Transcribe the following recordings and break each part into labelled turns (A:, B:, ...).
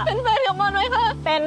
A: เป็นแฟนกับมันไหมคะเป็น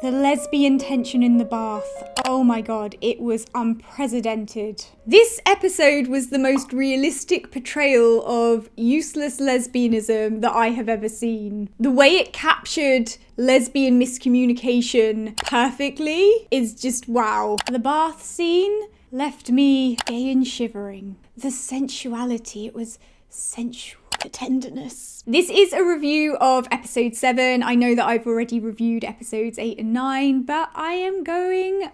B: The lesbian tension in the bath. Oh my god, it was unprecedented. This episode was the most realistic portrayal of useless lesbianism that I have ever seen. The way it captured lesbian miscommunication perfectly is just wow. The bath scene left me gay and shivering. The sensuality, it was sensual. The tenderness. This is a review of episode 7. I know that I've already reviewed episodes 8 and 9, but I am going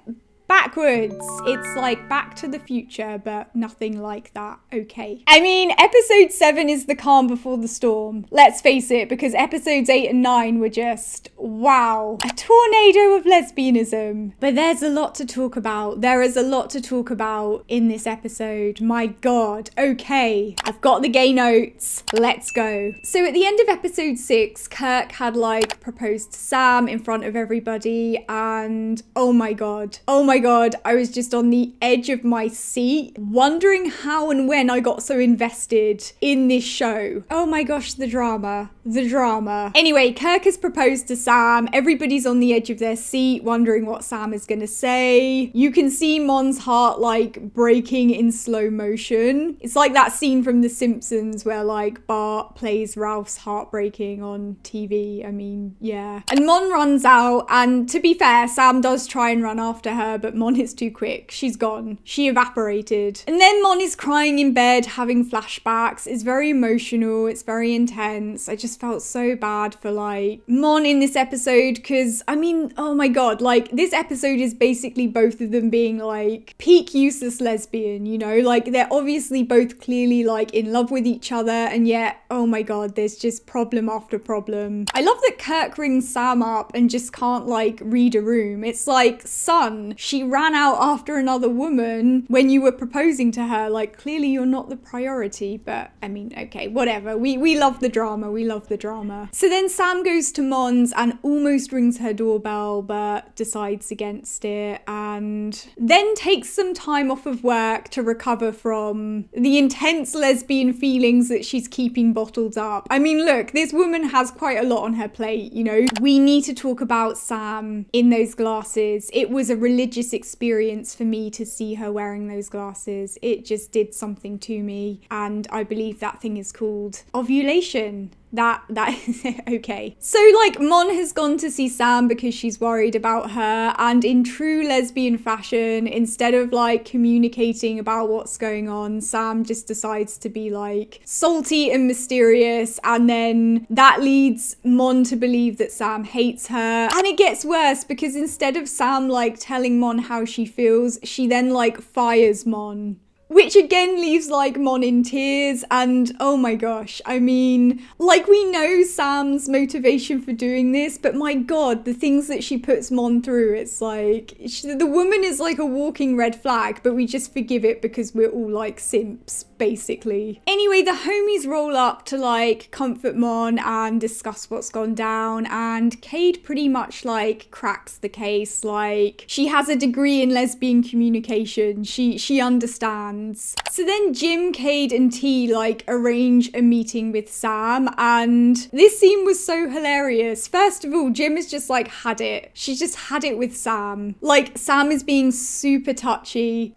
B: backwards. It's like Back to the Future, but nothing like that. Okay. I mean, episode 7 is the calm before the storm. Let's face it, because episodes 8 and 9 were just, wow. A tornado of lesbianism. But there's a lot to talk about. There is a lot to talk about in this episode. My god. Okay. I've got the gay notes. Let's go. So at the end of episode 6, Kirk had like proposed to Sam in front of everybody, and oh my god. Oh my god, I was just on the edge of my seat, wondering how and when I got so invested in this show. Oh my gosh, the drama. The drama. Anyway, Kirk has proposed to Sam. Everybody's on the edge of their seat, wondering what Sam is gonna say. You can see Mon's heart like breaking in slow motion. It's like that scene from The Simpsons where like Bart plays Ralph's heartbreaking on TV. I mean, yeah. And Mon runs out, and to be fair, Sam does try and run after her, but Mon is too quick. She's gone. She evaporated. And then Mon is crying in bed, having flashbacks. It's very emotional. It's very intense. I just felt so bad for like Mon in this episode, because I mean, oh my god, like this episode is basically both of them being like peak useless lesbian, you know, like they're obviously both clearly like in love with each other, and yet, oh my god, there's just problem after problem. I love that Kirk rings Sam up and just can't like read a room. It's like, son, she ran out after another woman when you were proposing to her. Like, clearly you're not the priority, but I mean, okay, whatever. We love the drama. We love the drama. So then Sam goes to Mon's and almost rings her doorbell, but decides against it, and then takes some time off of work to recover from the intense lesbian feelings that she's keeping bottled up. I mean, look, this woman has quite a lot on her plate, you know. We need to talk about Sam in those glasses. It was a religious experience for me to see her wearing those glasses. It just did something to me, and I believe that thing is called ovulation. That is okay. So like Mon has gone to see Sam because she's worried about her, and in true lesbian fashion, instead of like communicating about what's going on, Sam just decides to be like salty and mysterious, and then that leads Mon to believe that Sam hates her. And it gets worse, because instead of Sam like telling Mon how she feels, she then like fires Mon, which again leaves like Mon in tears. And oh my gosh, I mean, like, we know Sam's motivation for doing this, but my god, the things that she puts Mon through, it's like, the woman is like a walking red flag, but we just forgive it because we're all like simps, basically. Anyway, the homies roll up to like comfort Mon and discuss what's gone down, and Cade pretty much like cracks the case. Like, she has a degree in lesbian communication. She understands. So then Jim, Cade and T like arrange a meeting with Sam, and this scene was so hilarious. First of all, Jim has just like had it. She's just had it with Sam. Like, Sam is being super touchy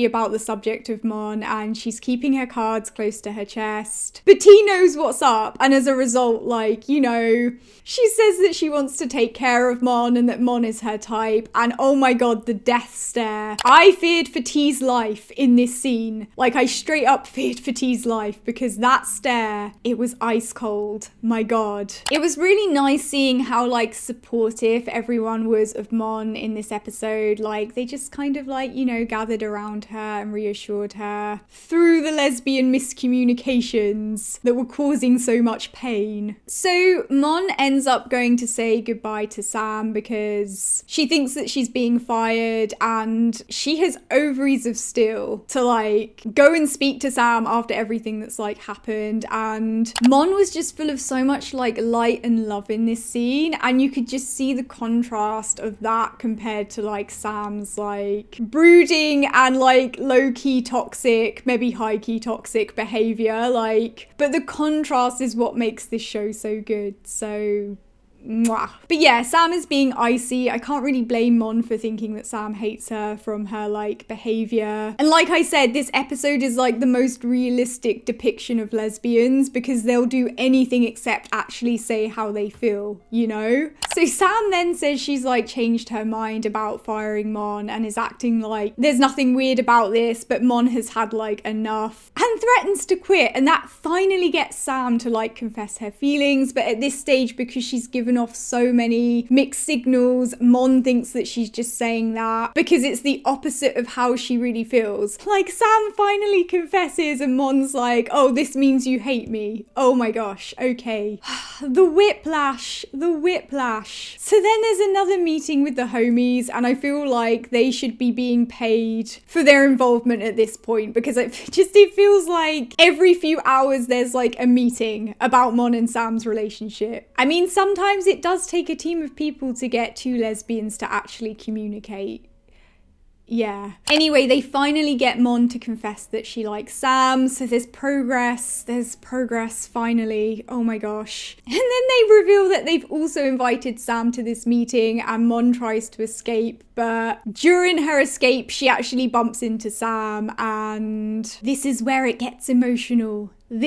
B: about the subject of Mon, and she's keeping her cards close to her chest. But T knows what's up, and as a result, like, you know, she says that she wants to take care of Mon and that Mon is her type. And oh my god, the death stare. I feared for T's life in this scene. Like, I straight up feared for T's life, because that stare, it was ice cold. My god. It was really nice seeing how like supportive everyone was of Mon in this episode. Like, they just kind of like, you know, gathered around her and reassured her through the lesbian miscommunications that were causing so much pain. So Mon ends up going to say goodbye to Sam because she thinks that she's being fired, and she has ovaries of steel. chill to like go and speak to Sam after everything that's like happened. And Mon was just full of so much like light and love in this scene, and you could just see the contrast of that compared to like Sam's like brooding and like low-key toxic, maybe high-key toxic behavior, like, but the contrast is what makes this show so good. So mwah. But yeah, Sam is being icy. I can't really blame Mon for thinking that Sam hates her from her like behavior. And like I said, this episode is like the most realistic depiction of lesbians because they'll do anything except actually say how they feel, you know? So Sam then says she's like changed her mind about firing Mon and is acting like there's nothing weird about this, but Mon has had like enough and threatens to quit. And that finally gets Sam to like confess her feelings. But at this stage, because she's given off so many mixed signals, Mon thinks that she's just saying that because it's the opposite of how she really feels. Like, Sam finally confesses and Mon's like, oh, this means you hate me. Oh my gosh, okay. The whiplash. So then there's another meeting with the homies, and I feel like they should be being paid for their involvement at this point, because it feels like every few hours there's like a meeting about Mon and Sam's relationship. I mean, sometimes it does take a team of people to get two lesbians to actually communicate. Yeah. Anyway, they finally get Mon to confess that she likes Sam, so there's progress finally. Oh my gosh. And then they reveal that they've also invited Sam to this meeting, and Mon tries to escape, but during her escape, she actually bumps into Sam, and this is where it gets emotional. I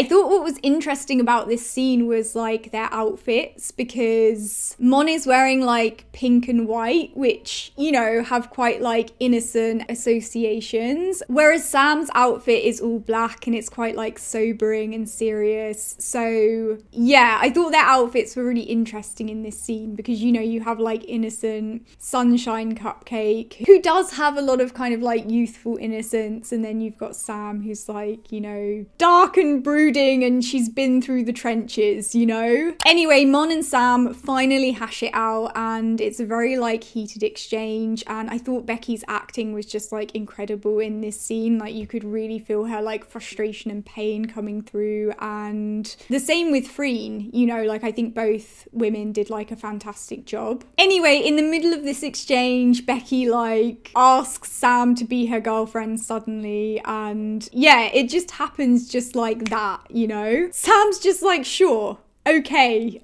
B: thought what was interesting about this scene was like their outfits, because Mon is wearing like pink and white, which, you know, have quite like innocent associations, whereas Sam's outfit is all black and it's quite like sobering and serious. So yeah, I thought their outfits were really interesting in this scene, because, you know, you have like innocent Sunshine Cupcake, who does have a lot of kind of like youthful innocence, and then you've got Sam, who's like, you know, dark and brooding, and she's been through the trenches, you know? Anyway, Mon and Sam finally hash it out, and it's a very like heated exchange, and I thought Becky's acting was just like incredible in this scene. Like, you could really feel her like frustration and pain coming through, and the same with Freen, you know, like I think both women did like a fantastic job. Anyway, in the middle of this exchange, Becky like asks Sam to be her girlfriend suddenly, and yeah, it just happens just like that, you know? Sam's just like, sure, okay,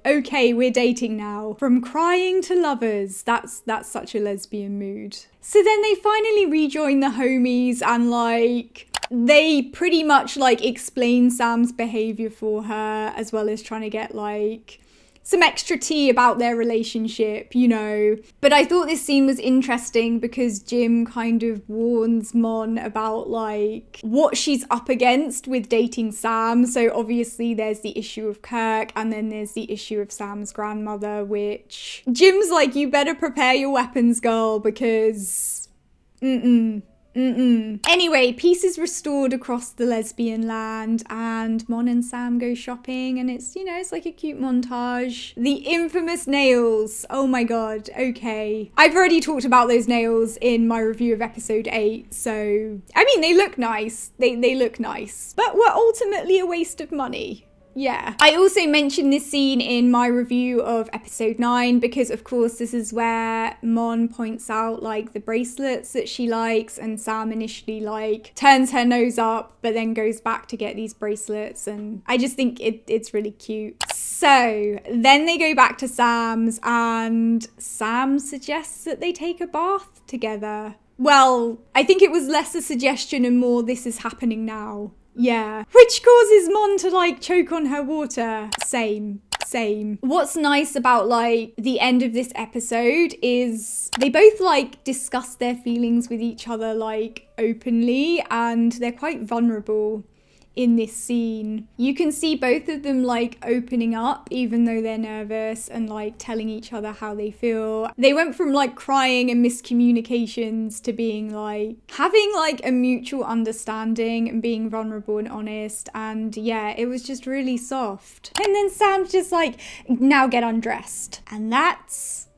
B: we're dating now. From crying to lovers. That's such a lesbian mood. So then they finally rejoin the homies, and like they pretty much like explain Sam's behavior for her, as well as trying to get like some extra tea about their relationship, you know. But I thought this scene was interesting because Jim kind of warns Mon about like what she's up against with dating Sam. So obviously there's the issue of Kirk, and then there's the issue of Sam's grandmother, which Jim's like, you better prepare your weapons, girl, because Anyway, peace is restored across the lesbian land, and Mon and Sam go shopping, and it's, you know, it's like a cute montage. The infamous nails. Oh my god, okay. I've already talked about those nails in my review of episode 8, so I mean, they look nice. They look nice, but were ultimately a waste of money. Yeah. I also mentioned this scene in my review of episode 9 because, of course, this is where Mon points out like the bracelets that she likes, and Sam initially like turns her nose up but then goes back to get these bracelets, and I just think it's really cute. So then they go back to Sam's, and Sam suggests that they take a bath together. Well, I think it was less a suggestion and more this is happening now. Yeah. Which causes Mon to like choke on her water. Same. What's nice about like the end of this episode is they both like discuss their feelings with each other like openly, and they're quite vulnerable in this scene. You can see both of them like opening up even though they're nervous, and like telling each other how they feel. They went from like crying and miscommunications to being like having like a mutual understanding and being vulnerable and honest, and yeah, it was just really soft. And then Sam's just like, now get undressed, and that's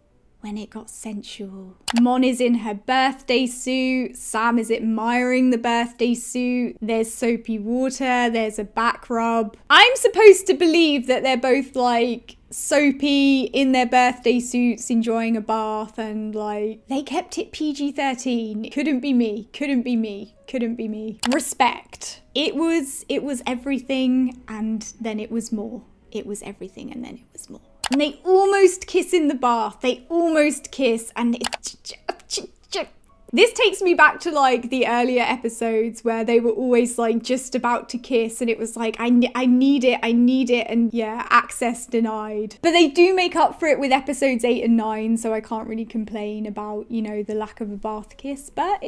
B: when it got sensual. Mon is in her birthday suit, Sam is admiring the birthday suit, there's soapy water, there's a back rub. I'm supposed to believe that they're both like soapy in their birthday suits enjoying a bath, and like they kept it PG-13. Couldn't be me, couldn't be me, couldn't be me. Respect. It was everything and then it was more. It was everything and then it was more. And they almost kiss in the bath. They almost kiss, and it's... This takes me back to like the earlier episodes where they were always like just about to kiss, and it was like, I need it, and yeah, access denied. But they do make up for it with episodes 8 and 9, so I can't really complain about, you know, the lack of a bath kiss, but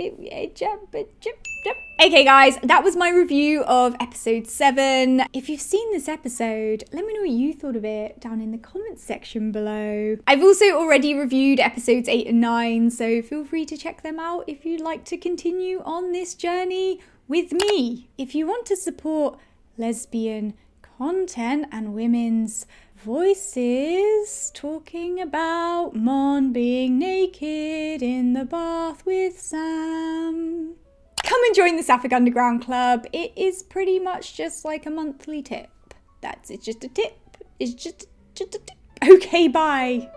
B: Okay guys, that was my review of episode 7. If you've seen this episode, let me know what you thought of it down in the comments section below. I've also already reviewed episodes 8 and 9, so feel free to check them out if you'd like to continue on this journey with me. If you want to support lesbian content and women's voices talking about Mon being naked in the bath with Sam, come and join the Sapphic Underground Club. It is pretty much just like a monthly tip. It's just a tip. It's just a tip. Okay, bye.